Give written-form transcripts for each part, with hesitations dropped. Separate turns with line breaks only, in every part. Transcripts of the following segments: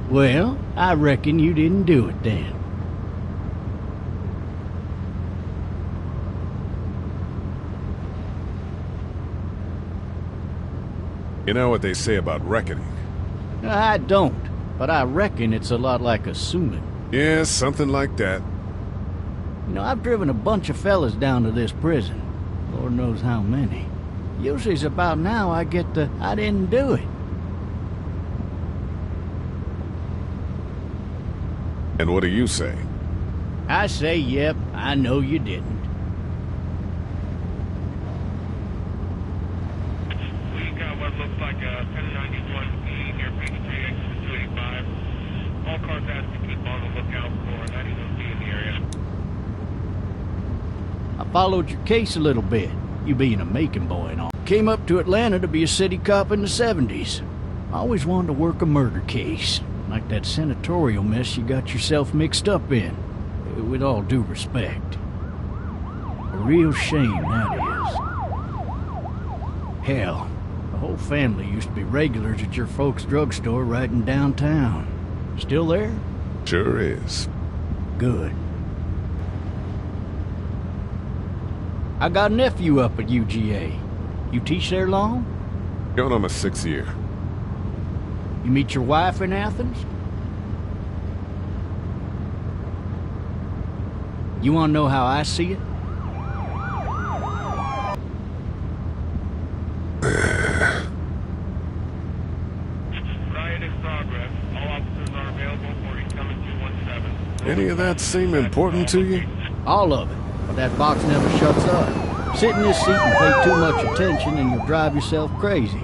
Well, I reckon you didn't do it then.
You know what they say about reckoning?
I don't, but I reckon it's a lot like assuming.
Yeah, something like that.
You know, I've driven a bunch of fellas down to this prison. Lord knows how many. Usually it's about now I get the, I didn't do it.
And what do you say?
I say, yep, I know you didn't.
We got what looks like a 1091E near Peachtree, exit 285. All cars asked to keep on the lookout for 91B in the area.
I followed your case a little bit, you being a Macon boy and all. Came up to Atlanta to be a city cop in the 70s. I always wanted to work a murder case, like that senatorial mess you got yourself mixed up in. With all due respect. A real shame, that is. Hell, the whole family used to be regulars at your folks' drugstore right in downtown. Still there?
Sure is.
Good. I got a nephew up at UGA. You teach there long?
Going on my 6th year.
You meet your wife in Athens? You want to know how I see it?
Riot in progress. All officers are available for incoming 217.
Any of that seem important to you?
All of it. But that box never shuts up. Sit in this seat and pay too much attention and you'll drive yourself crazy.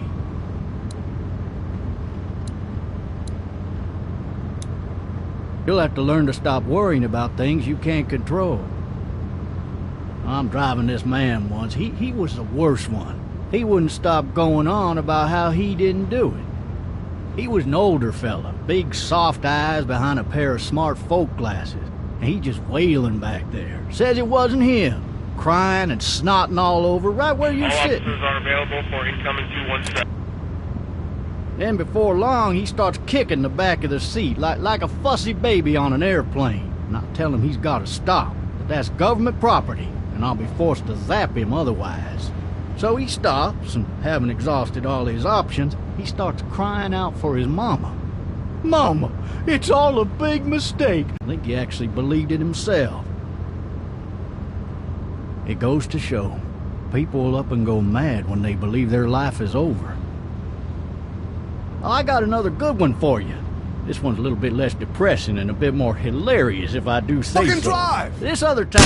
You'll have to learn to stop worrying about things you can't control. I'm driving this man once. He was the worst one. He wouldn't stop going on about how he didn't do it. He was an older fella, big soft eyes behind a pair of smart folk glasses. And he just wailing back there. Says it wasn't him. Crying and snotting all over right where you're sitting.
All officers are available for incoming 217.
Then before long, he starts kicking the back of the seat like a fussy baby on an airplane. And I tell him he's got to stop, that that's government property, and I'll be forced to zap him otherwise. So he stops, and having exhausted all his options, he starts crying out for his mama. Mama, it's all a big mistake. I think he actually believed it himself. It goes to show, people will up and go mad when they believe their life is over. I got another good one for you. This one's a little bit less depressing and a bit more hilarious, if I do say so.
Fucking drive!
This other time...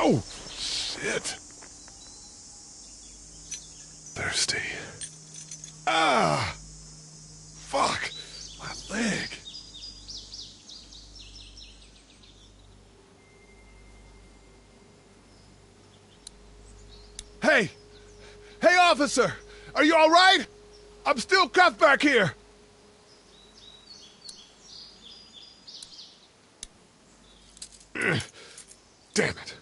Oh, shit. Thirsty. Ah! Fuck! My leg. Hey! Hey, officer! Are you all right? I'm still cuffed back here! Damn it.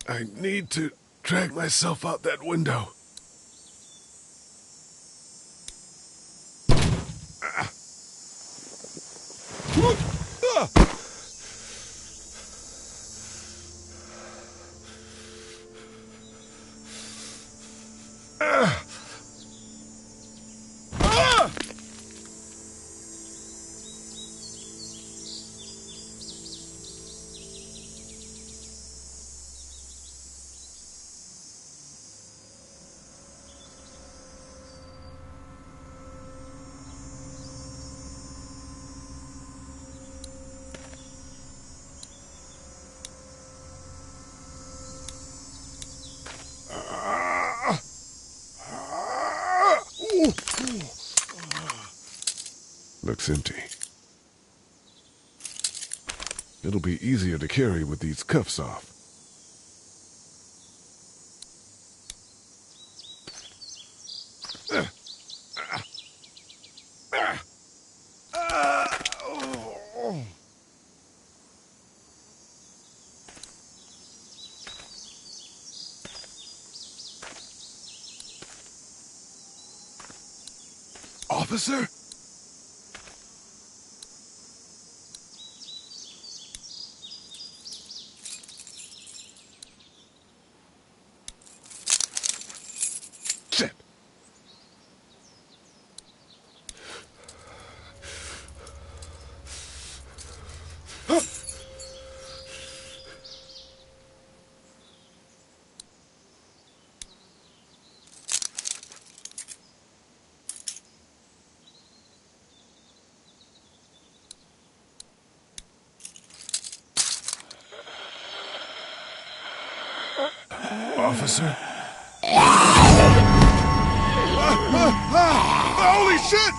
I need to drag myself out that window. looks empty. It'll be easier to carry with these cuffs off. Officer? Shit. Officer? Holy shit!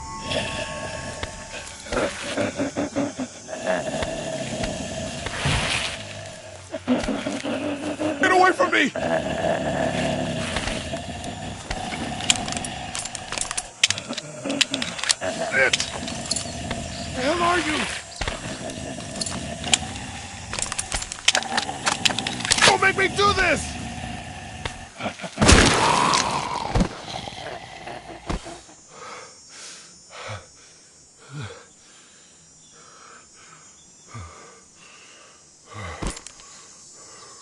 Get away from me! Shit! The hell are you? Don't make me do this!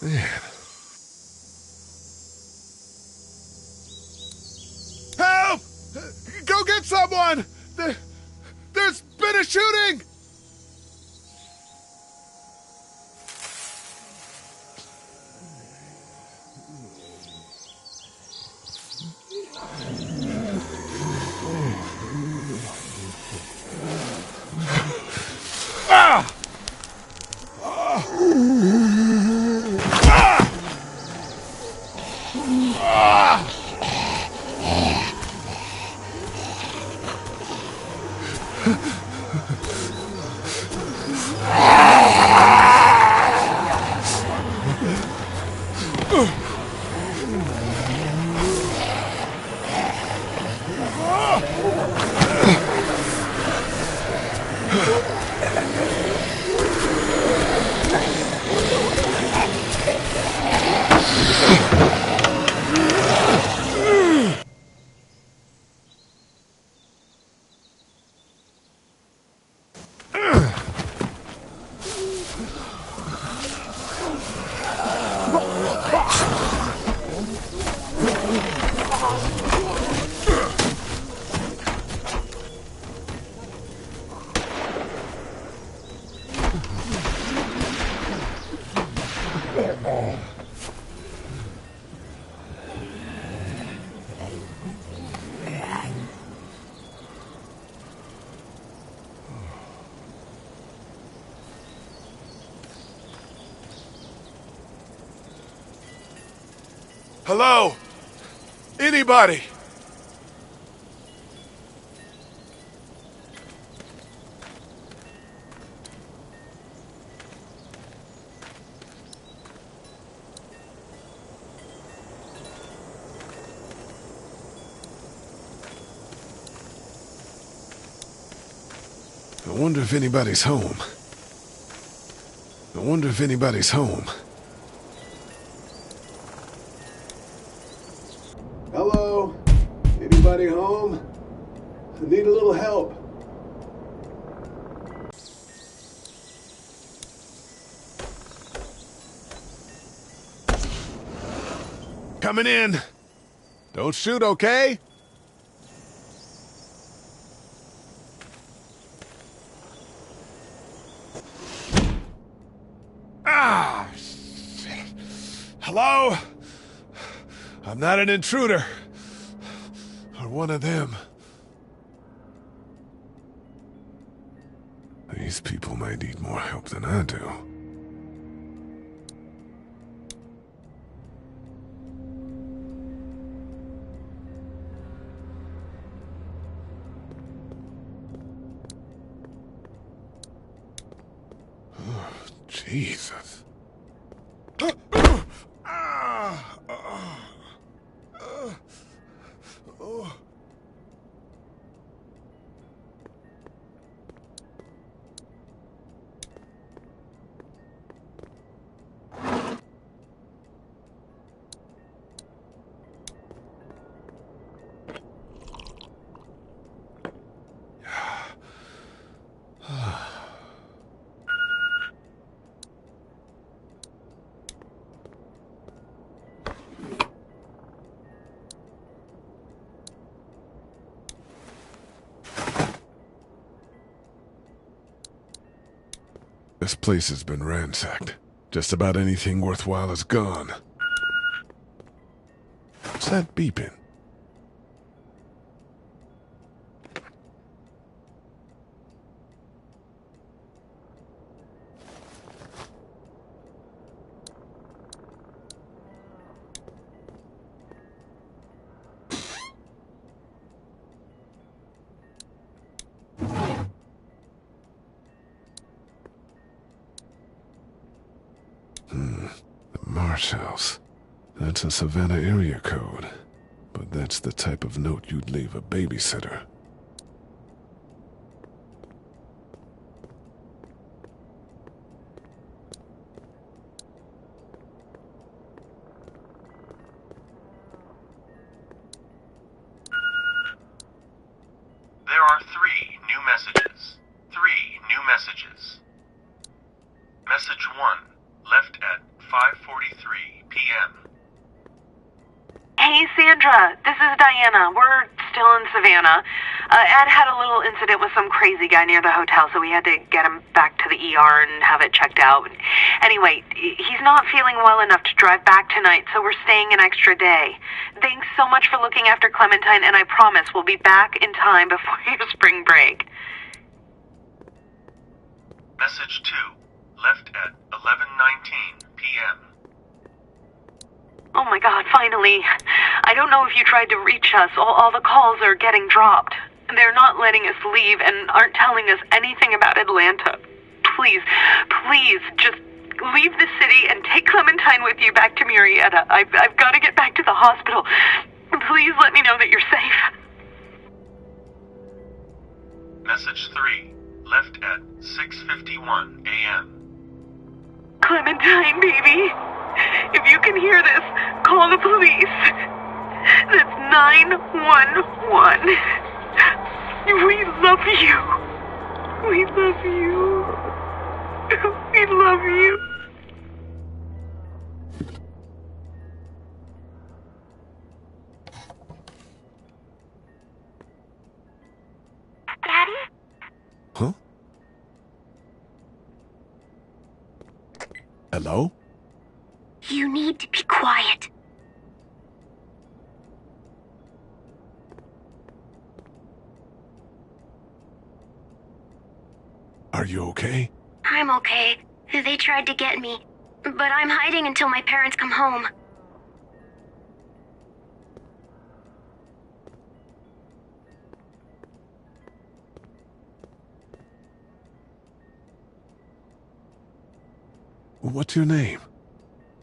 Man. Help! Go get someone! There's been a shooting! Ah! Hello? Anybody? I wonder if anybody's home. I wonder if anybody's home.
Hello? Anybody home? I need a little help.
Coming in. Don't shoot, okay? Ah, shit. Hello? I'm not an intruder. Or one of them. These people might need more help than I do. Jesus. This place has been ransacked. Just about anything worthwhile is gone. What's that beeping? The Marsh House. That's a Savannah area code. But that's the type of note you'd leave a babysitter.
There are 3 new messages. 3 new messages. Message 1, left at 5:43 p.m.
Hey, Sandra, this is Diana. We're still in Savannah. Ed had a little incident with some crazy guy near the hotel, so we had to get him back to the ER and have it checked out. Anyway, he's not feeling well enough to drive back tonight, so we're staying an extra day. Thanks so much for looking after Clementine, and I promise we'll be back in time before your spring break.
Message 2, left at 11:19 p.m.
Oh my God, finally. I don't know if you tried to reach us. All the calls are getting dropped. They're not letting us leave and aren't telling us anything about Atlanta. Please, please, just leave the city and take Clementine with you back to Murrieta. I've got to get back to the hospital. Please let me know that you're safe.
Message 3, left at 6:51 a.m.
Clementine, baby. If you can hear this, call the police. That's 911. We love you. We love you. We love you.
Daddy?
Huh? Hello?
You need to be quiet.
Are you okay?
I'm okay. They tried to get me, but I'm hiding until my parents come home.
What's your name?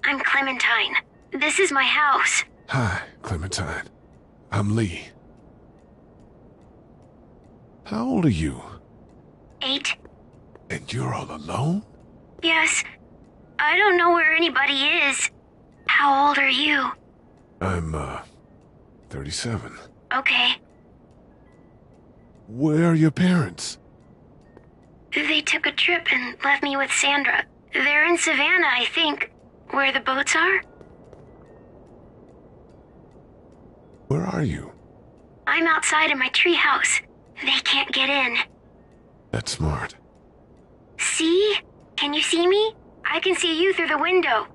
I'm Clementine. This is my house.
Hi, Clementine. I'm Lee. How old are you?
8.
And you're all alone?
Yes. I don't know where anybody is. How old are you?
I'm, 37.
Okay.
Where are your parents?
They took a trip and left me with Sandra. They're in Savannah, I think. Where the boats are?
Where are you?
I'm outside in my treehouse. They can't get in.
That's smart.
See? Can you see me? I can see you through the window.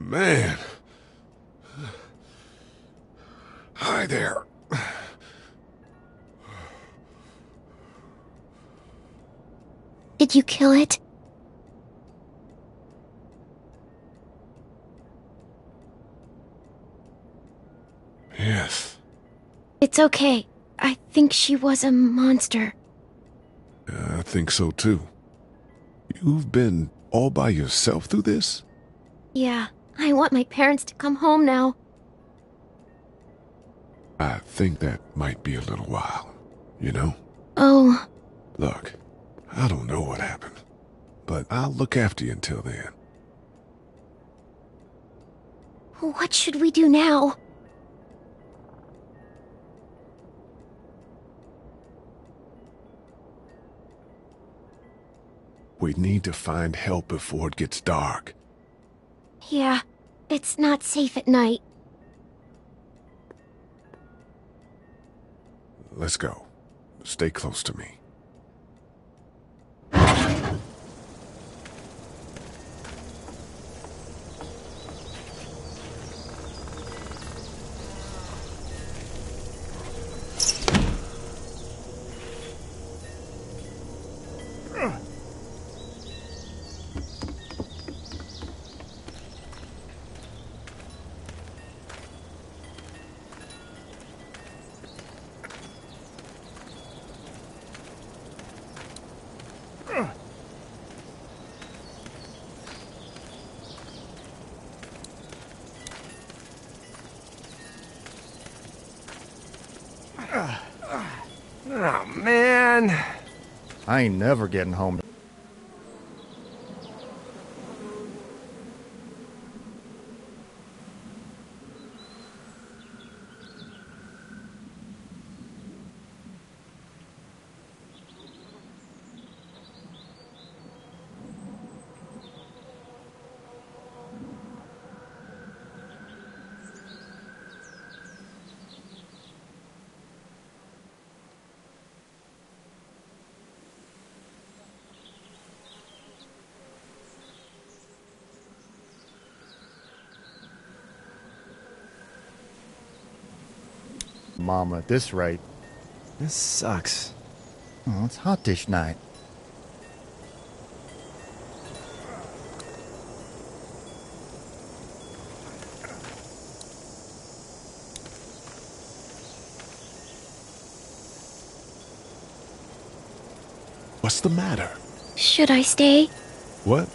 Man. Hi there.
Did you kill it?
Yes.
It's okay. I think she was a monster.
I think so too. You've been all by yourself through this?
Yeah, I want my parents to come home now.
I think that might be a little while, you know?
Oh.
Look, I don't know what happened, but I'll look after you until then.
What should we do now?
We need to find help before it gets dark.
Yeah, it's not safe at night.
Let's go. Stay close to me.
Oh, man.
I ain't never getting home. Mama, at this rate.
This sucks.
Oh, it's hot dish night.
What's the matter?
Should I stay?
What?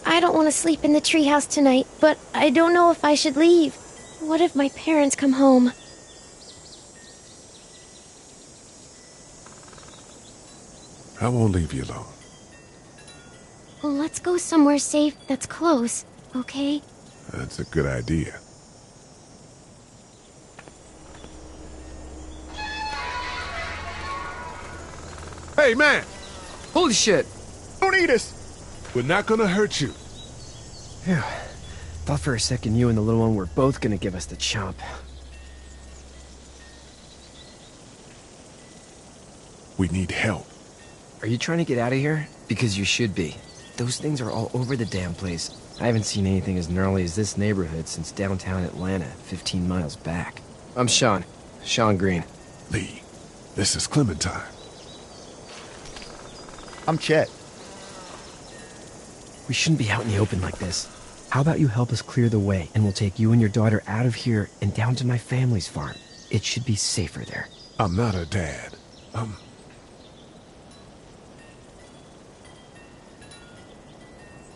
I don't want to sleep in the treehouse tonight, but I don't know if I should leave. What if my parents come home?
I won't leave you alone.
Let's go somewhere safe that's close, okay?
That's a good idea. Hey, man!
Holy shit.
Don't eat us!
We're not gonna hurt you.
Phew. Thought for a second you and the little one were both gonna give us the chomp.
We need help.
Are you trying to get out of here? Because you should be. Those things are all over the damn place. I haven't seen anything as gnarly as this neighborhood since downtown Atlanta, 15 miles back. I'm Sean. Sean Green.
Lee, this is Clementine.
I'm Chet.
We shouldn't be out in the open like this. How about you help us clear the way, and we'll take you and your daughter out of here and down to my family's farm. It should be safer there.
I'm not her dad.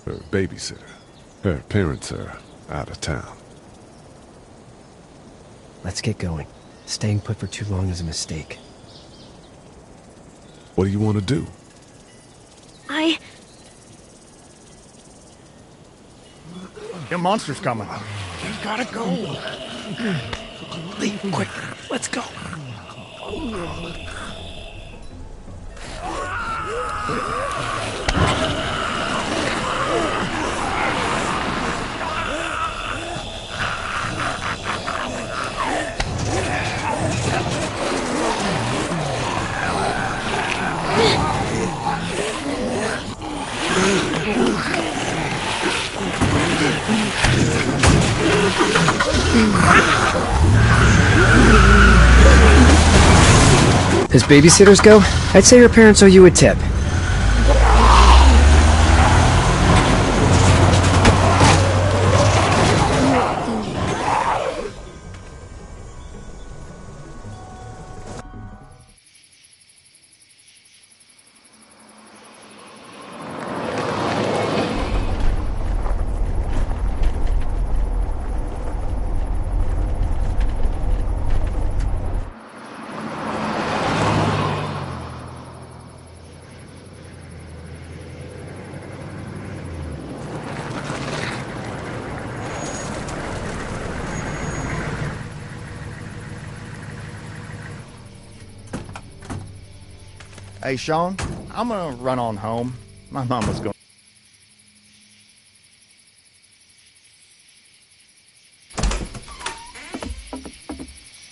Her babysitter. Her parents are out of town.
Let's get going. Staying put for too long is a mistake.
What do you want to do?
The monster's coming. We gotta go.
Lee, quick, let's go. As babysitters go, I'd say her parents owe you a tip.
Hey, Sean, I'm gonna run on home. My mama's going.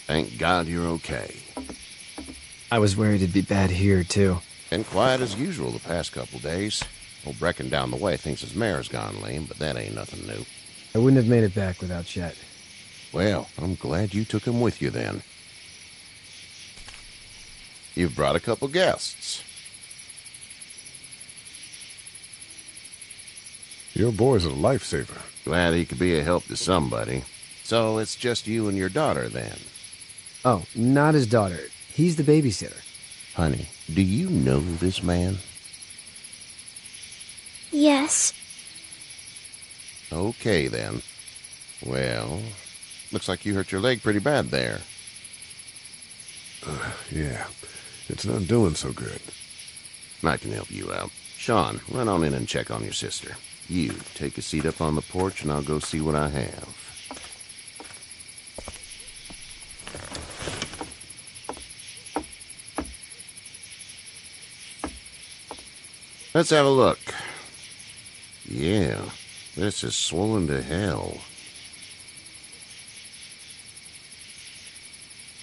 Thank God you're okay.
I was worried it'd be bad here, too.
Been quiet as usual the past couple days. Old Brecken down the way thinks his mare's gone lame, but that ain't nothing new.
I wouldn't have made it back without Chet.
Well, I'm glad you took him with you then. You've brought a couple guests.
Your boy's a lifesaver.
Glad he could be a help to somebody. So it's just you and your daughter then?
Oh, not his daughter. He's the babysitter.
Honey, do you know this man?
Yes.
Okay then. Well, looks like you hurt your leg pretty bad there.
Yeah, it's not doing so good.
I can help you out. Sean, run on in and check on your sister. You, take a seat up on the porch and I'll go see what I have. Let's have a look. Yeah, this is swollen to hell.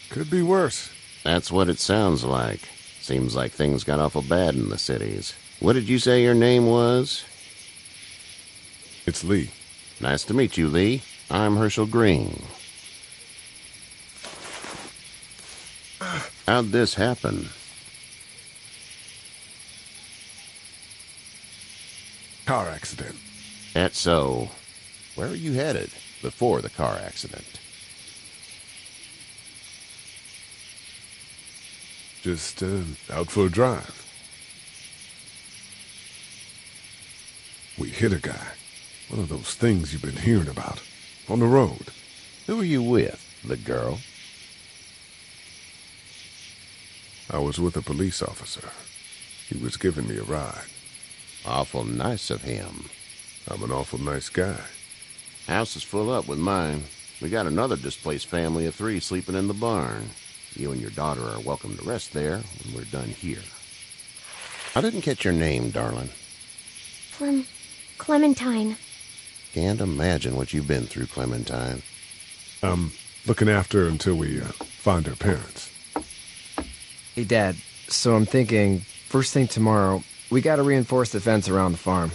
Could be worse.
That's what it sounds like. Seems like things got awful bad in the cities. What did you say your name was?
It's Lee.
Nice to meet you, Lee. I'm Herschel Green. How'd this happen?
Car accident.
That's so. Where are you headed before the car accident?
Just out for a drive. We hit a guy. One of those things you've been hearing about. On the road.
Who are you with? The girl?
I was with a police officer. He was giving me a ride.
Awful nice of him.
I'm an awful nice guy.
House is full up with mine. We got another displaced family of 3 sleeping in the barn. You and your daughter are welcome to rest there when we're done here. I didn't catch your name, darling.
Clementine.
Can't imagine what you've been through, Clementine.
I'm looking after her until we find her parents.
Hey, Dad, so I'm thinking, first thing tomorrow, we gotta reinforce the fence around the farm.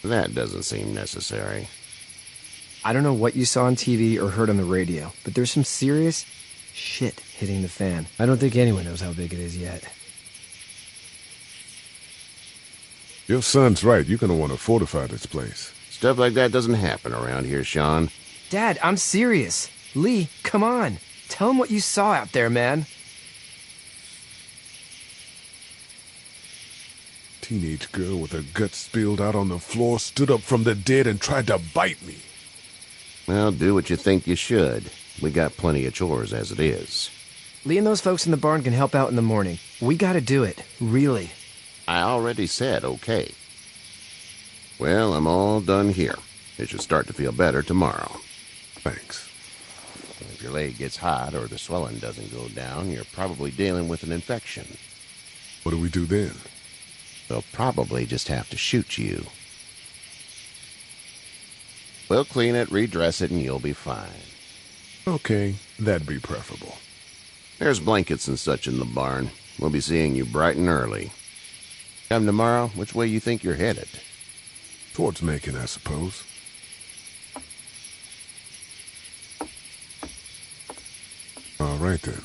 That doesn't seem necessary.
I don't know what you saw on TV or heard on the radio, but there's some serious shit hitting the fan. I don't think anyone knows how big it is yet.
Your son's right. You're gonna want to fortify this place.
Stuff like that doesn't happen around here, Sean.
Dad, I'm serious. Lee, come on. Tell him what you saw out there, man.
Teenage girl with her guts spilled out on the floor stood up from the dead and tried to bite me.
Well, do what you think you should. We got plenty of chores as it is.
Lee and those folks in the barn can help out in the morning. We gotta do it. Really.
I already said okay. Well, I'm all done here. It should start to feel better tomorrow.
Thanks.
If your leg gets hot or the swelling doesn't go down, you're probably dealing with an infection.
What do we do then?
They'll probably just have to shoot you. We'll clean it, redress it, and you'll be fine.
Okay, that'd be preferable.
There's blankets and such in the barn. We'll be seeing you bright and early. Come tomorrow, which way you think you're headed?
Towards Macon, I suppose. All right, then.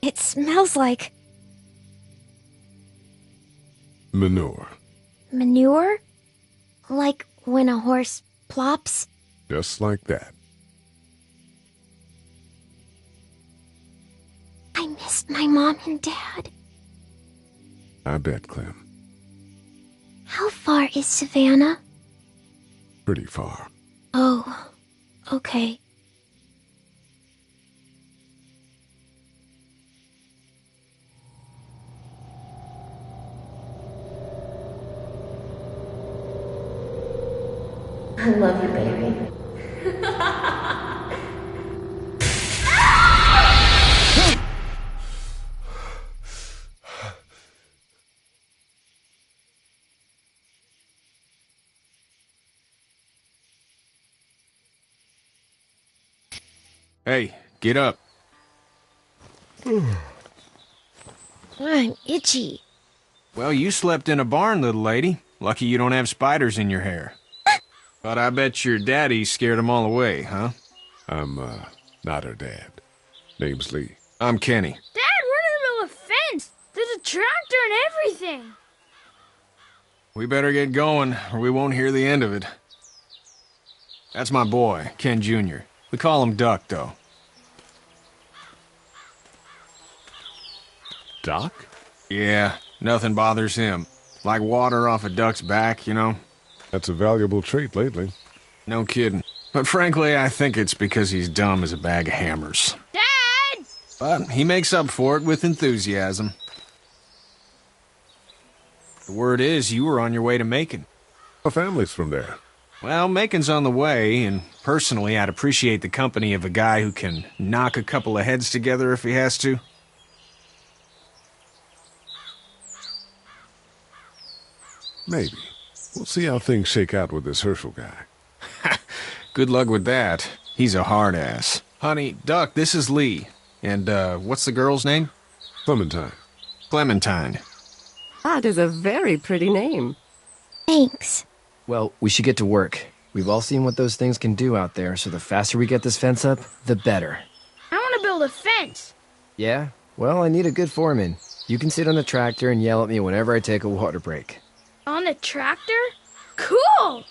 It smells like...
Manure.
manure? Like when a horse plops?
Just like that.
I miss my mom and dad.
I bet, Clem.
How far is Savannah?
Pretty far.
Oh, okay.
I love you, baby.
Hey, get up.
I'm itchy.
Well, you slept in a barn, little lady. Lucky you don't have spiders in your hair. But I bet your daddy scared them all away, huh?
I'm, not her dad. Name's Lee.
I'm Kenny.
Dad, we're in the middle of a fence. There's a tractor and everything.
We better get going, or we won't hear the end of it. That's my boy, Ken Jr. We call him Duck, though.
Doc?
Yeah, nothing bothers him. Like water off a duck's back, you know?
That's a valuable trait lately.
No kidding. But frankly, I think it's because he's dumb as a bag of hammers.
Dad!
But he makes up for it with enthusiasm. The word is you were on your way to Macon.
My family's from there.
Well, Macon's on the way, and personally, I'd appreciate the company of a guy who can knock a couple of heads together if he has to.
Maybe. We'll see how things shake out with this Herschel guy.
Good luck with that. He's a hard ass. Honey, Duck, this is Lee. And, what's the girl's name?
Clementine.
Clementine.
That is a very pretty name.
Thanks.
Well, we should get to work. We've all seen what those things can do out there, so the faster we get this fence up, the better.
I want to build a fence.
Yeah? Well, I need a good foreman. You can sit on the tractor and yell at me whenever I take a water break.
On a tractor? Cool!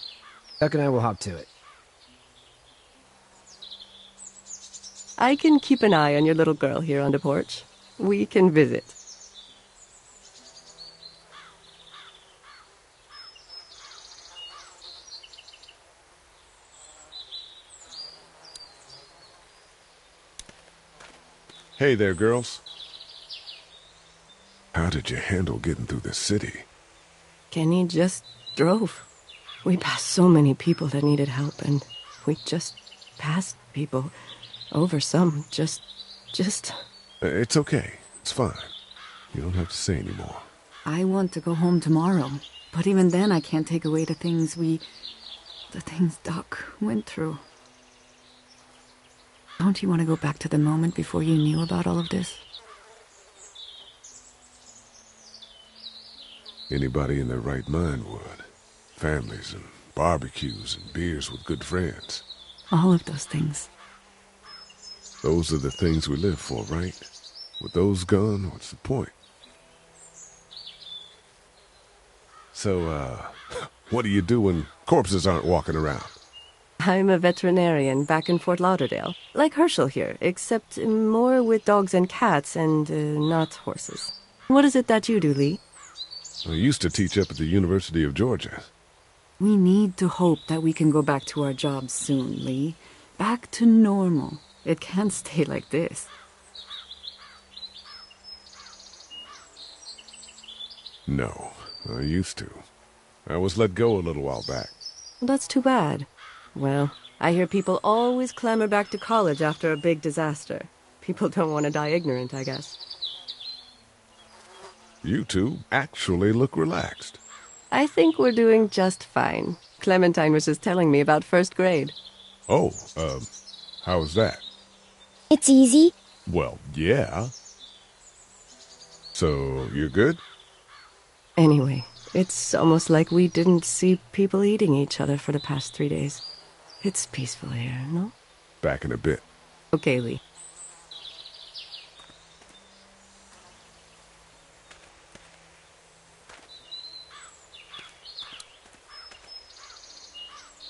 Duck and I will hop to it.
I can keep an eye on your little girl here on the porch. We can visit.
Hey there, girls. How did you handle getting through the city?
Kenny just drove. We passed so many people that needed help, and we just passed people. Over some, just...
It's okay. It's fine. You don't have to say anymore.
I want to go home tomorrow, but even then I can't take away the things Doc went through. Don't you want to go back to the moment before you knew about all of this?
Anybody in their right mind would. Families and barbecues and beers with good friends.
All of those things.
Those are the things we live for, right? With those gone, what's the point? So, what do you do when corpses aren't walking around?
I'm a veterinarian back in Fort Lauderdale. Like Herschel here, except more with dogs and cats and not horses. What is it that you do, Lee?
I used to teach up at the University of Georgia.
We need to hope that we can go back to our jobs soon, Lee. Back to normal. It can't stay like this.
No, I used to. I was let go a little while back.
That's too bad. Well, I hear people always clamor back to college after a big disaster. People don't want to die ignorant, I guess.
You two actually look relaxed.
I think we're doing just fine. Clementine was just telling me about first grade.
Oh, how was that?
It's easy.
Well, yeah. So, you're good?
Anyway, It's almost like we didn't see people eating each other for the past 3 days. It's peaceful here, no?
Back in a bit.
Okay, Lee.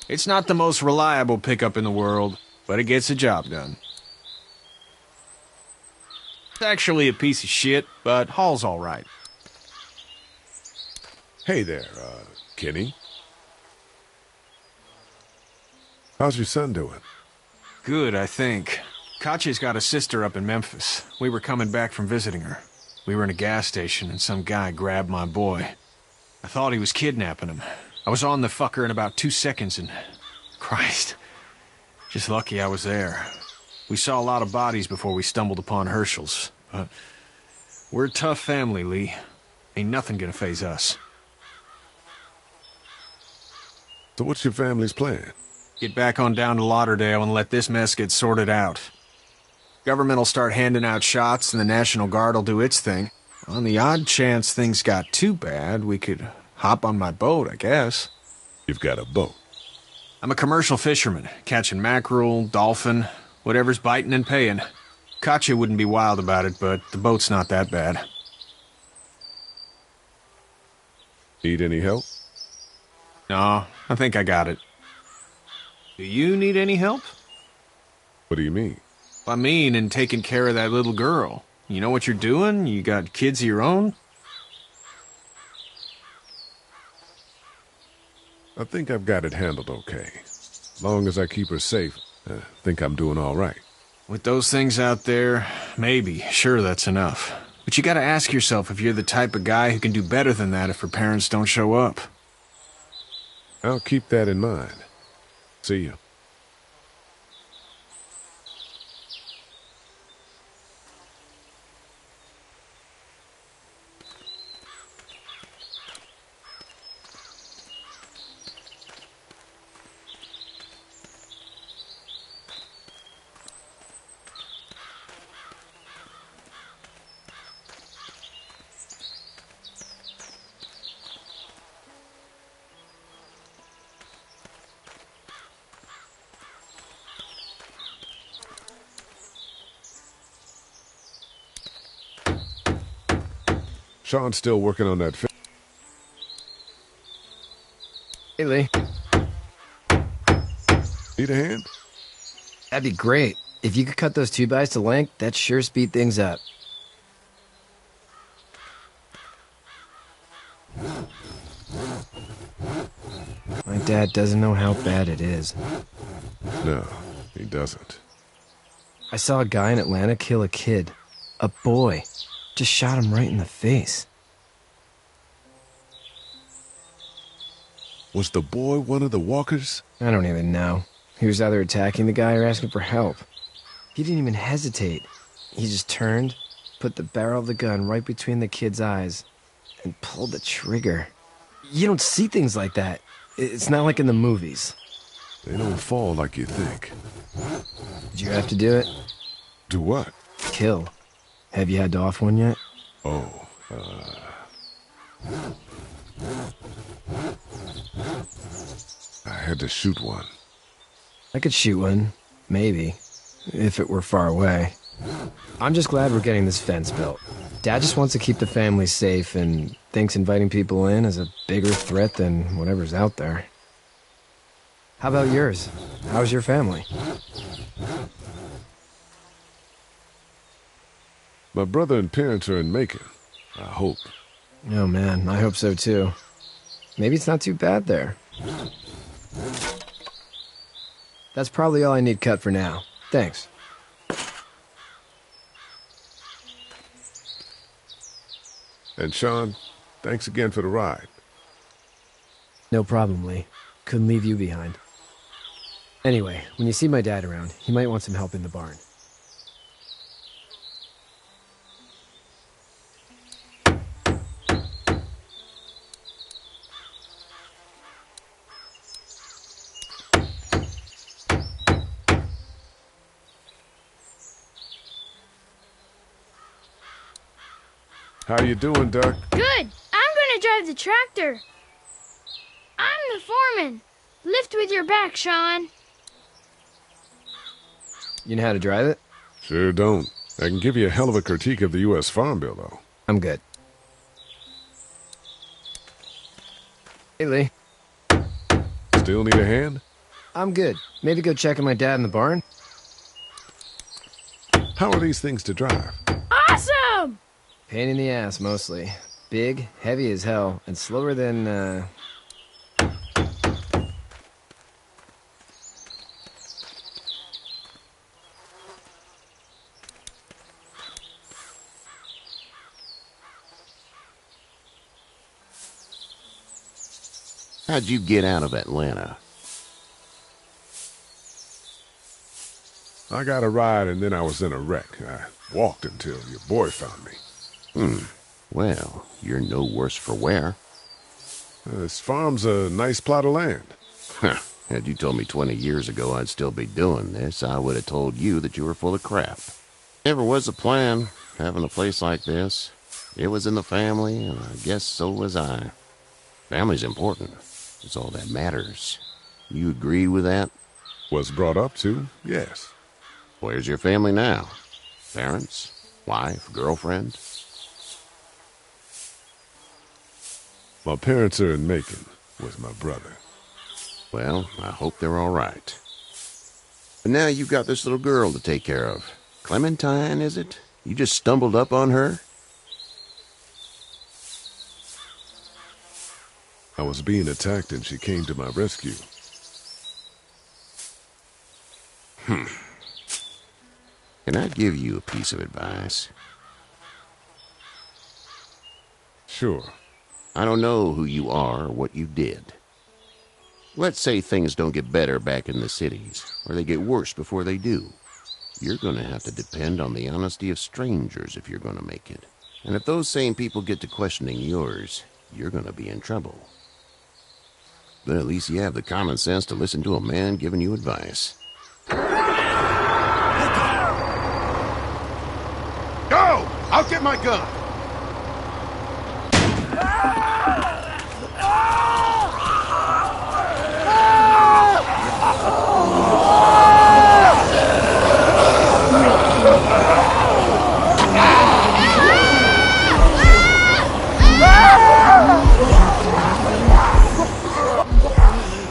It's not the most reliable pickup in the world, but it gets the job done. It's actually a piece of shit, but haul's all right.
Hey there, Kenny. How's your son doing?
Good, I think. Katya's got a sister up in Memphis. We were coming back from visiting her. We were in a gas station and some guy grabbed my boy. I thought he was kidnapping him. I was on the fucker in about 2 seconds and... Christ. Just lucky I was there. We saw a lot of bodies before we stumbled upon Hershel's. But we're a tough family, Lee. Ain't nothing gonna faze us.
So what's your family's plan?
Get back on down to Lauderdale and let this mess get sorted out. Government'll start handing out shots and the National Guard'll do its thing. On the odd chance things got too bad, we could hop on my boat, I guess.
You've got a boat?
I'm a commercial fisherman, catching mackerel, dolphin, whatever's biting and paying. Katya wouldn't be wild about it, but the boat's not that bad.
Need any help?
No, I think I got it. Do you need any help?
What do you mean?
I mean, in taking care of that little girl. You know what you're doing? You got kids of your own?
I think I've got it handled okay. Long as I keep her safe, I think I'm doing all right.
With those things out there, maybe. Sure, that's enough. But you gotta ask yourself if you're the type of guy who can do better than that if her parents don't show up.
I'll keep that in mind. See you. Sean's still working on that film.
Hey, Lee.
Need a hand?
That'd be great. If you could cut those 2x to length, that'd sure speed things up. My dad doesn't know how bad it is.
No, he doesn't.
I saw a guy in Atlanta kill a kid. A boy. Just shot him right in the face.
Was the boy one of the walkers?
I don't even know. He was either attacking the guy or asking for help. He didn't even hesitate. He just turned, put the barrel of the gun right between the kid's eyes, and pulled the trigger. You don't see things like that. It's not like in the movies.
They don't fall like you think.
Did you have to do it?
Do what?
Kill. Have you had to off one yet?
Oh, I had to shoot one.
I could shoot one, maybe, if it were far away. I'm just glad we're getting this fence built. Dad just wants to keep the family safe and thinks inviting people in is a bigger threat than whatever's out there. How about yours? How's your family?
My brother and parents are in Macon. I hope.
Oh man, I hope so too. Maybe it's not too bad there. That's probably all I need cut for now. Thanks.
And Sean, thanks again for the ride.
No problem, Lee. Couldn't leave you behind. Anyway, when you see my dad around, he might want some help in the barn.
How you doing, Duck?
Good. I'm gonna drive the tractor. I'm the foreman. Lift with your back, Sean.
You know how to drive it?
Sure don't. I can give you a hell of a critique of the U.S. Farm Bill, though.
I'm good. Hey, Lee.
Still need a hand?
I'm good. Maybe go check on my dad in the barn?
How are these things to drive?
Awesome!
Pain in the ass, mostly. Big, heavy as hell, and slower than,
How'd you get out of Atlanta?
I got a ride and then I was in a wreck. I walked until your boy found me.
Well, you're no worse for wear.
This farm's a nice plot of land.
Had you told me 20 years ago I'd still be doing this, I would have told you that you were full of crap. Never was a plan, having a place like this. It was in the family, and I guess so was I. Family's important. It's all that matters. You agree with that?
Was brought up to, yes.
Where's your family now? Parents? Wife? Girlfriend?
My parents are in Macon with my brother.
Well, I hope they're all right. But now you've got this little girl to take care of. Clementine, is it? You just stumbled up on her?
I was being attacked and she came to my rescue.
Can I give you a piece of advice?
Sure.
I don't know who you are or what you did. Let's say things don't get better back in the cities, or they get worse before they do. You're going to have to depend on the honesty of strangers if you're going to make it. And if those same people get to questioning yours, you're going to be in trouble. But at least you have the common sense to listen to a man giving you advice.
Go! I'll get my gun!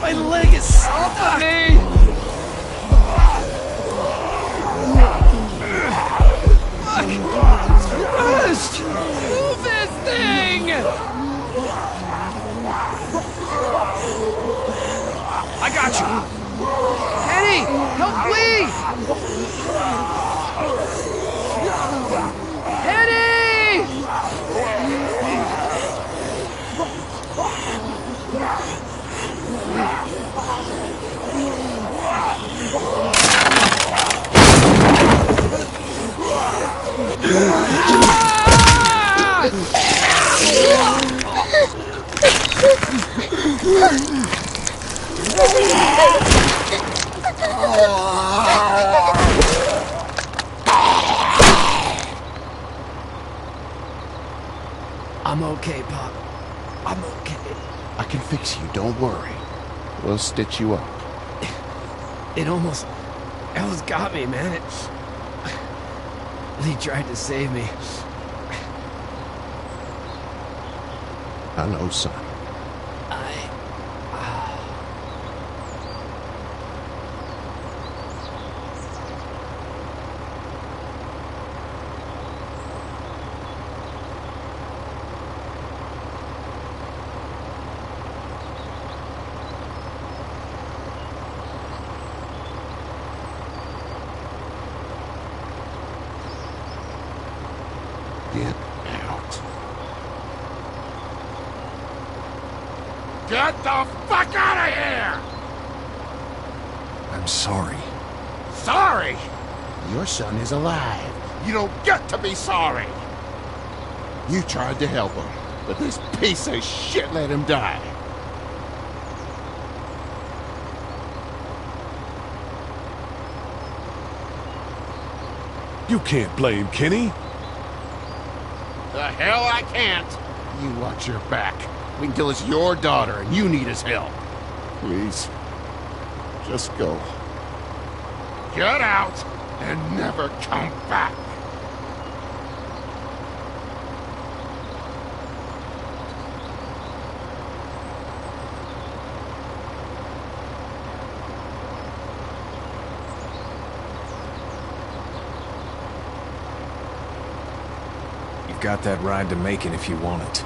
My leg is stuck!
Move this thing!
I got you! Eddie! Help, please! Eddie! I'm okay, Pop. I'm okay.
I can fix you, don't worry. We'll stitch you up.
It almost got me, man. Lee tried to save me.
I know, son. Get out.
Get the fuck out of here!
I'm sorry.
Sorry? Your son is alive. You don't get to be sorry. You tried to help him, but this piece of shit let him die.
You can't blame Kenny.
The hell I can't. You watch your back. Wait until it's your daughter and you need his help.
Please. Just go.
Get out and never come back.
You've got that ride to Macon if you want it.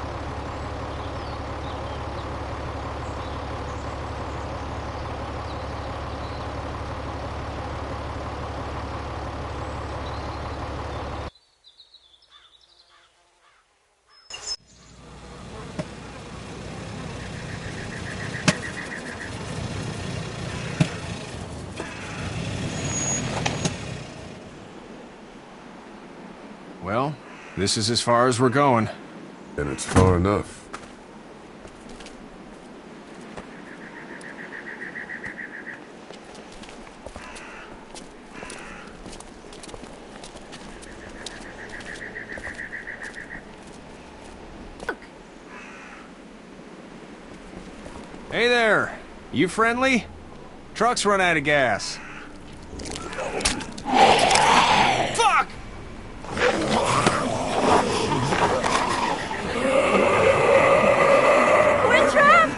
Well, this is as far as we're going.
And it's far enough.
Hey there! You friendly? Truck's run out of gas. Fuck!
We're trapped!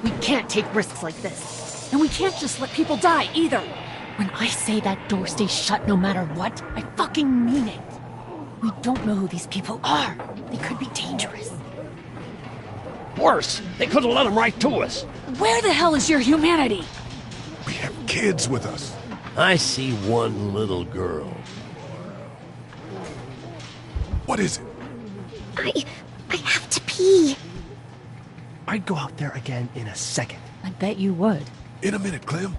We can't take risks like this. And we can't just let people die, either. When I say that door stays shut no matter what, I fucking mean it. We don't know who these people are. They could be dangerous.
Worse, they could have let them right to us.
Where the hell is your humanity?
We have kids with us.
I see one little girl.
What is it?
I have to pee.
I'd go out there again in a second.
I bet you would.
In a minute, Clem.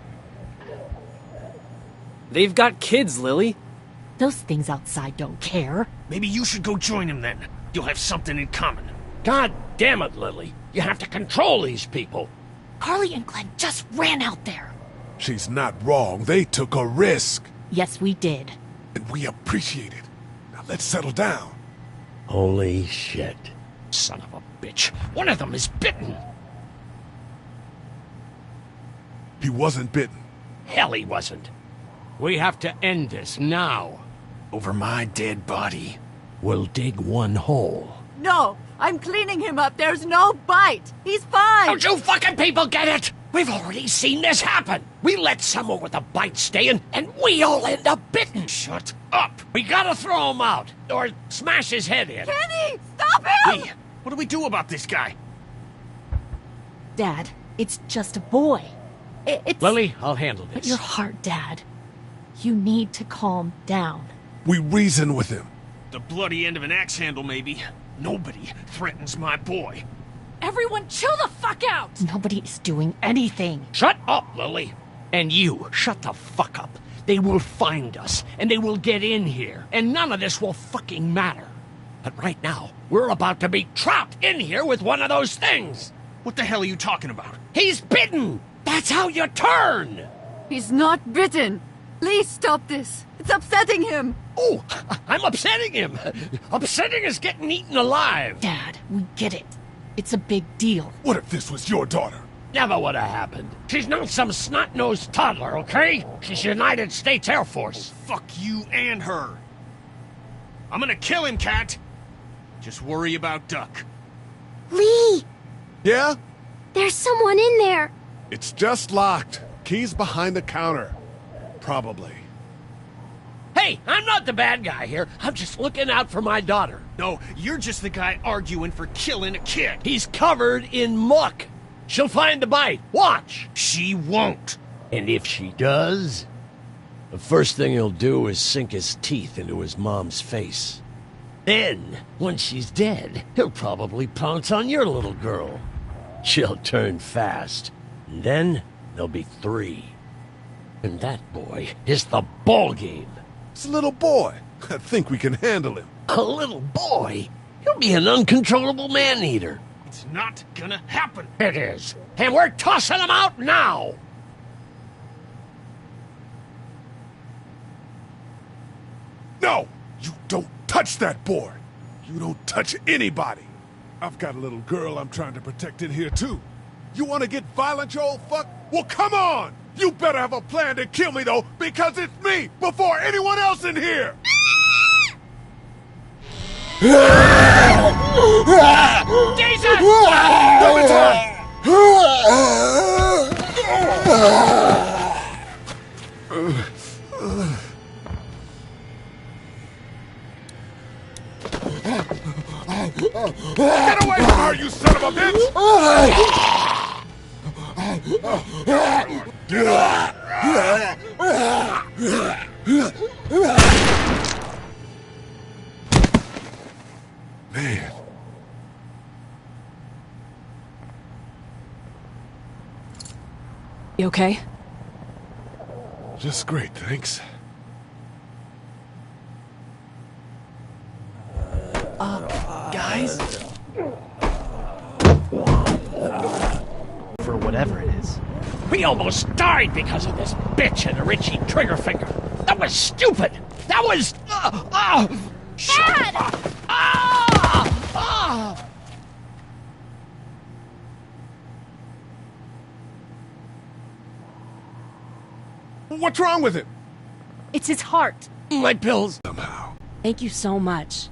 They've got kids, Lily.
Those things outside don't care.
Maybe you should go join them then. You'll have something in common. God damn it, Lily. You have to control these people.
Carly and Glenn just ran out there.
She's not wrong. They took a risk.
Yes, we did.
And we appreciate it. Now let's settle down.
Holy shit. Son of a bitch. One of them is bitten.
He wasn't bitten.
Hell, he wasn't. We have to end this now.
Over my dead body.
We'll dig one hole.
No, I'm cleaning him up. There's no bite. He's fine.
Don't you fucking people get it? We've already seen this happen. We let someone with a bite stay in, and we all end up bitten. Shut up. We gotta throw him out, or smash his head in.
Kenny, stop him!
Hey, what do we do about this guy?
Dad, it's just a boy. It's...
Lily, I'll handle this.
But your heart, Dad. You need to calm down.
We reason with him.
The bloody end of an axe handle, maybe. Nobody threatens my boy.
Everyone chill the fuck out!
Nobody is doing anything.
Shut up, Lily. And you, shut the fuck up. They will find us, and they will get in here, and none of this will fucking matter. But right now, we're about to be trapped in here with one of those things.
What the hell are you talking about?
He's bitten! That's how you turn!
He's not bitten. Please stop this. It's upsetting him.
Oh, I'm upsetting him. Upsetting is getting eaten alive.
Dad, we get it. It's a big deal.
What if this was your daughter?
Never would have happened. She's not some snot-nosed toddler, okay? She's United States Air Force.
Fuck you and her. I'm gonna kill him, Cat. Just worry about Duck.
Lee!
Yeah?
There's someone in there.
It's just locked. Key's behind the counter. Probably.
Hey, I'm not the bad guy here. I'm just looking out for my daughter.
No, you're just the guy arguing for killing a kid.
He's covered in muck. She'll find the bite. Watch.
She won't.
And if she does, the first thing he'll do is sink his teeth into his mom's face. Then, when she's dead, he'll probably pounce on your little girl. She'll turn fast. And then there'll be 3. And that boy is the ball game.
It's a little boy. I think we can handle him.
A little boy? He'll be an uncontrollable man-eater. It's not gonna happen. It is. And we're tossing him out now!
No! You don't touch that boy! You don't touch anybody! I've got a little girl I'm trying to protect in here, too. You want to get violent, you old fuck? Well, come on! You better have a plan to kill me, though, because it's me before anyone else in here!
Jesus!
Get away from her, you son of a bitch! Man.
You okay?
Just great, thanks.
Guys? For whatever it is.
We almost died because of this bitch and the Richie Triggerfinger. That was stupid! That was...
Dad!
What's wrong with him?
It's his heart.
My pills.
Somehow.
Thank you so much.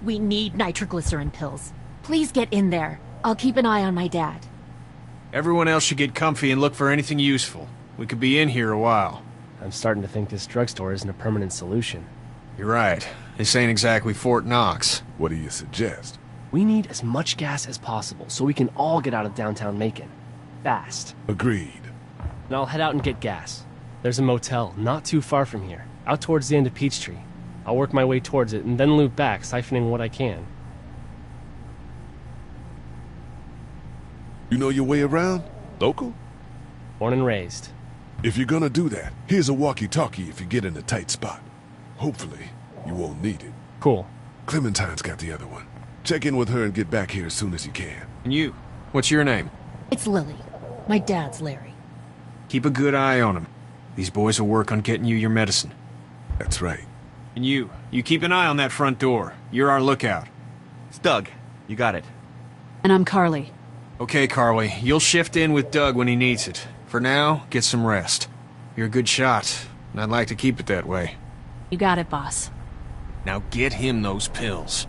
We need nitroglycerin pills. Please get in there. I'll keep an eye on my dad.
Everyone else should get comfy and look for anything useful. We could be in here a while.
I'm starting to think this drugstore isn't a permanent solution.
You're right. This ain't exactly Fort Knox.
What do you suggest?
We need as much gas as possible so we can all get out of downtown Macon. Fast.
Agreed.
And I'll head out and get gas. There's a motel not too far from here, out towards the end of Peachtree. I'll work my way towards it and then loop back, siphoning what I can.
You know your way around? Local?
Born and raised.
If you're gonna do that, here's a walkie-talkie if you get in a tight spot. Hopefully, you won't need it.
Cool.
Clementine's got the other one. Check in with her and get back here as soon as you can.
And you? What's your name?
It's Lily. My dad's Larry.
Keep a good eye on him. These boys will work on getting you your medicine.
That's right.
And you keep an eye on that front door. You're our lookout.
It's Doug. You got it.
And I'm Carly.
Okay, Carly. You'll shift in with Doug when he needs it. For now, get some rest. You're a good shot, and I'd like to keep it that way.
You got it, boss.
Now get him those pills.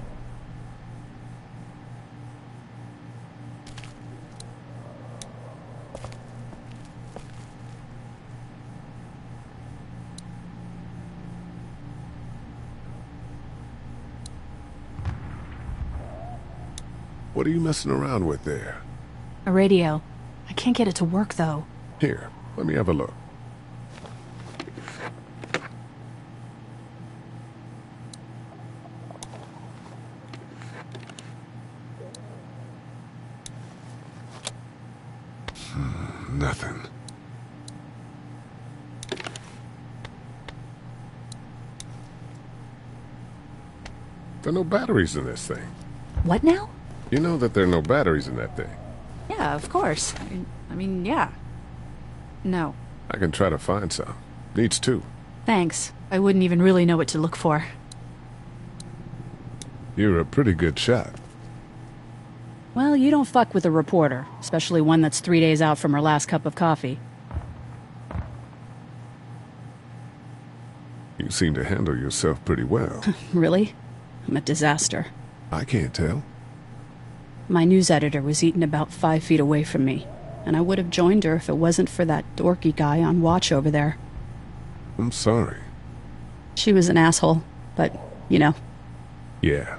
What are you messing around with there?
A radio. I can't get it to work, though.
Here, let me have a look. Nothing. There are no batteries in this thing.
What now?
You know that there are no batteries in that thing.
Yeah, of course. I mean, yeah. No.
I can try to find some. Needs two.
Thanks. I wouldn't even really know what to look for.
You're a pretty good shot.
Well, you don't fuck with a reporter, especially one that's 3 days out from her last cup of coffee.
You seem to handle yourself pretty well.
Really? I'm a disaster.
I can't tell.
My news editor was eaten about 5 feet away from me, and I would have joined her if it wasn't for that dorky guy on watch over there.
I'm sorry.
She was an asshole, but, you know.
Yeah.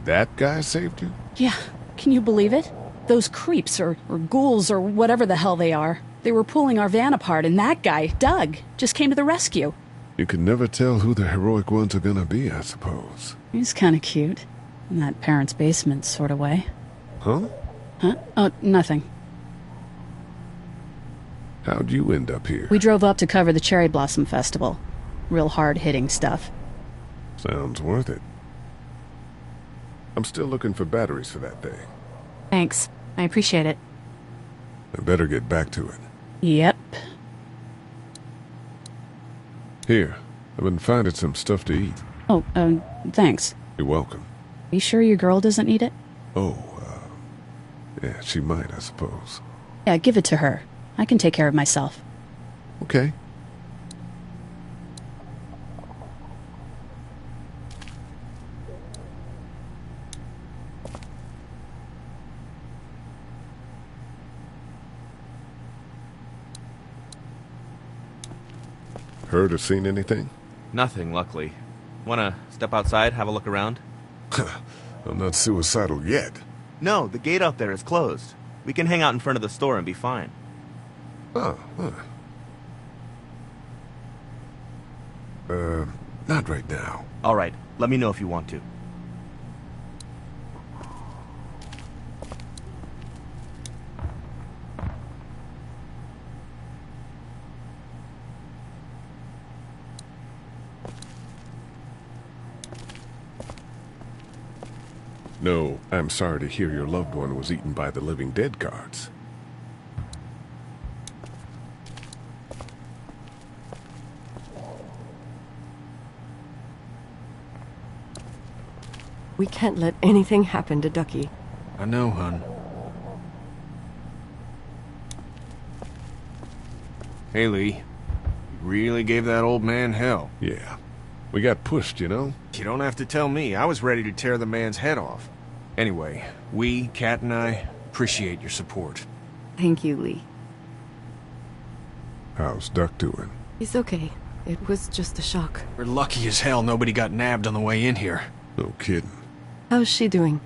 That guy saved you?
Yeah, can you believe it? Those creeps, or ghouls, or whatever the hell they are. They were pulling our van apart, and that guy, Doug, just came to the rescue.
You can never tell who the heroic ones are gonna be, I suppose.
He's kind of cute. In that parents' basement sort of way.
Huh?
Huh? Oh, nothing.
How'd you end up here?
We drove up to cover the Cherry Blossom Festival. Real hard-hitting stuff.
Sounds worth it. I'm still looking for batteries for that thing.
Thanks. I appreciate it.
I better get back to it.
Yep.
Here, I've been finding some stuff to eat.
Oh, thanks.
You're welcome.
You sure your girl doesn't need it?
Oh, yeah, she might, I suppose.
Yeah, give it to her. I can take care of myself.
Okay. Heard or seen anything?
Nothing, luckily. Wanna step outside, have a look around?
I'm not suicidal yet.
No, the gate out there is closed. We can hang out in front of the store and be fine.
Oh, not right now.
All right, let me know if you want to.
No, I'm sorry to hear your loved one was eaten by the living dead guards.
We can't let anything happen to Ducky.
I know, hon. Hey, Lee. You really gave that old man hell.
Yeah. We got pushed, you know?
You don't have to tell me. I was ready to tear the man's head off. Anyway, we, Kat and I, appreciate your support.
Thank you, Lee.
How's Duck doing?
He's okay. It was just a shock.
We're lucky as hell nobody got nabbed on the way in here.
No kidding.
How's she doing?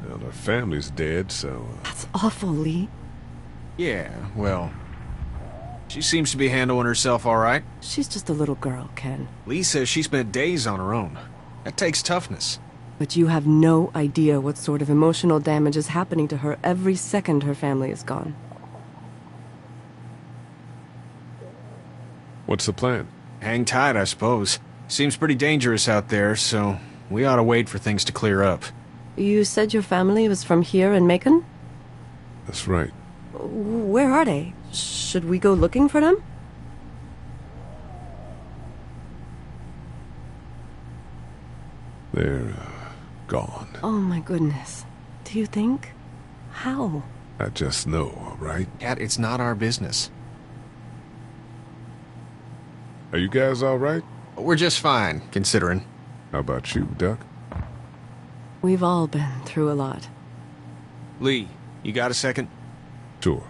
Well, her family's dead, so...
That's awful, Lee.
Yeah, well... She seems to be handling herself all right.
She's just a little girl, Ken.
Lee says she spent days on her own. That takes toughness.
But you have no idea what sort of emotional damage is happening to her every second her family is gone.
What's the plan?
Hang tight, I suppose. Seems pretty dangerous out there, so we ought to wait for things to clear up.
You said your family was from here in Macon?
That's right.
Where are they? Should we go looking for them?
They're, gone.
Oh my goodness. Do you think? How?
I just know, all right?
Kat, it's not our business.
Are you guys all right?
We're just fine, considering.
How about you, Duck?
We've all been through a lot.
Lee, you got a second?
Sure.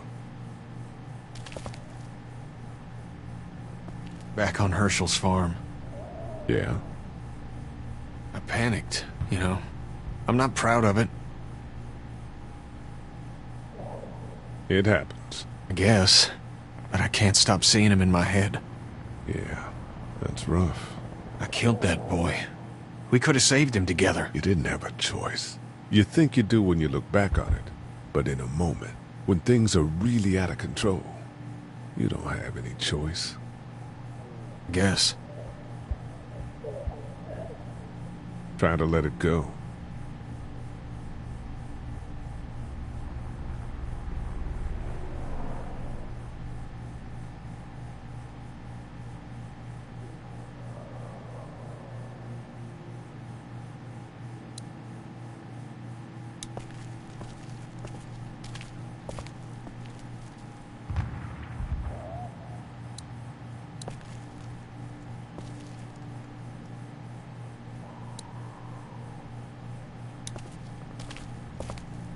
Back on Herschel's farm.
Yeah?
I panicked, you know. I'm not proud of it.
It happens.
I guess. But I can't stop seeing him in my head.
Yeah, that's rough.
I killed that boy. We could have saved him together.
You didn't have a choice. You think you do when you look back on it. But in a moment, when things are really out of control, you don't have any choice.
Guess.
Try to let it go.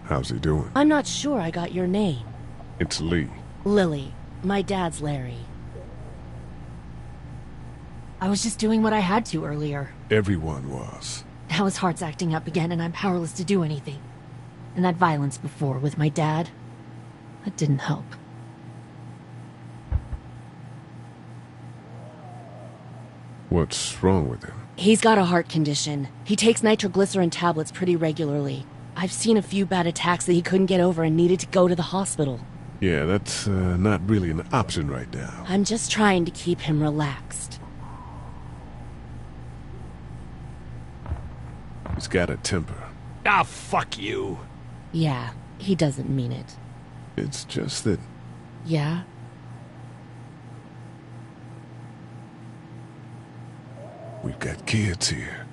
How's he doing?
I'm not sure I got your name.
It's Lee.
Lily. My dad's Larry. I was just doing what I had to earlier.
Everyone was.
Now his heart's acting up again and I'm powerless to do anything. And that violence before with my dad, that didn't help.
What's wrong with him?
He's got a heart condition. He takes nitroglycerin tablets pretty regularly. I've seen a few bad attacks that he couldn't get over and needed to go to the hospital.
Yeah, that's not really an option right now.
I'm just trying to keep him relaxed.
He's got a temper.
Ah, fuck you.
Yeah, he doesn't mean it.
It's just that...
Yeah?
We've got kids here.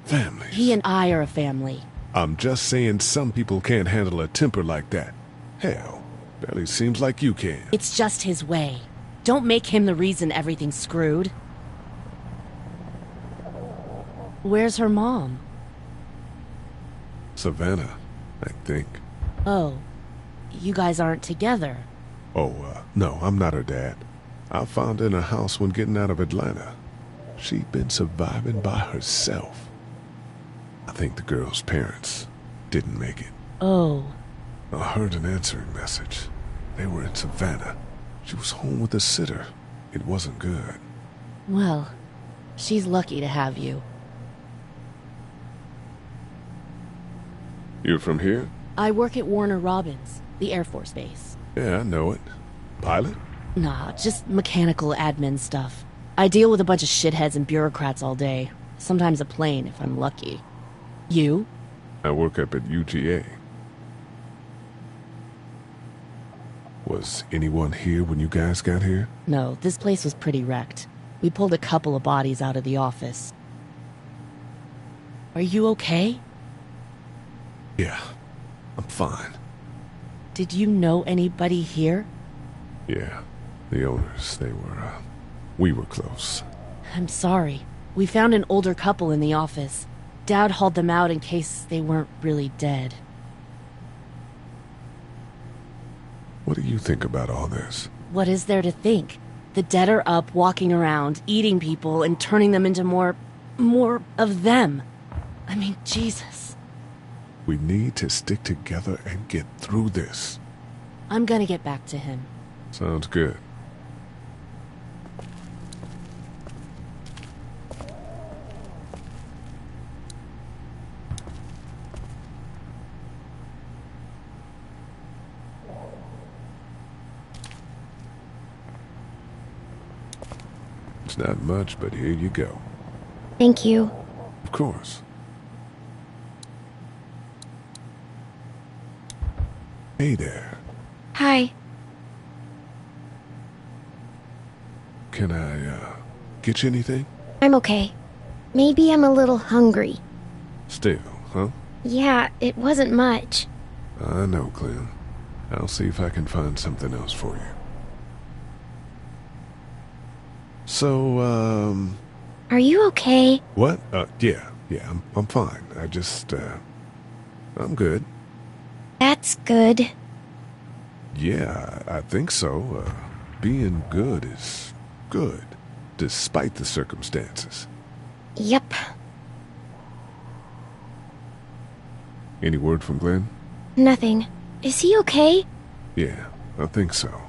Families.
He and I are a family.
I'm just saying some people can't handle a temper like that. Hell, barely seems like you can.
It's just his way. Don't make him the reason everything's screwed. Where's her mom?
Savannah, I think.
Oh, you guys aren't together.
Oh, no, I'm not her dad. I found her in a house when getting out of Atlanta. She'd been surviving by herself. I think the girl's parents didn't make it.
Oh.
I heard an answering message. They were in Savannah. She was home with a sitter. It wasn't good.
Well, she's lucky to have you.
You're from here?
I work at Warner Robins, the Air Force Base.
Yeah, I know it. Pilot?
Nah, just mechanical admin stuff. I deal with a bunch of shitheads and bureaucrats all day. Sometimes a plane, if I'm lucky. You?
I work up at UGA. Was anyone here when you guys got here?
No, this place was pretty wrecked. We pulled a couple of bodies out of the office. Are you okay?
Yeah, I'm fine.
Did you know anybody here?
Yeah, the owners, we were close.
I'm sorry. We found an older couple in the office. Dad hauled them out in case they weren't really dead.
What do you think about all this?
What is there to think? The dead are up, walking around, eating people, and turning them into more of them. I mean, Jesus.
We need to stick together and get through this.
I'm gonna get back to him.
Sounds good. It's not much, but here you go.
Thank you.
Of course. Hey there.
Hi.
Can I, get you anything?
I'm okay. Maybe I'm a little hungry.
Still, huh?
Yeah, it wasn't much.
I know, Clem. I'll see if I can find something else for you. So,
Are you okay?
What? Yeah, I'm fine. I just, I'm good.
That's good.
Yeah, I think so. Being good is good, despite the circumstances.
Yep.
Any word from Glenn?
Nothing. Is he okay?
Yeah, I think so.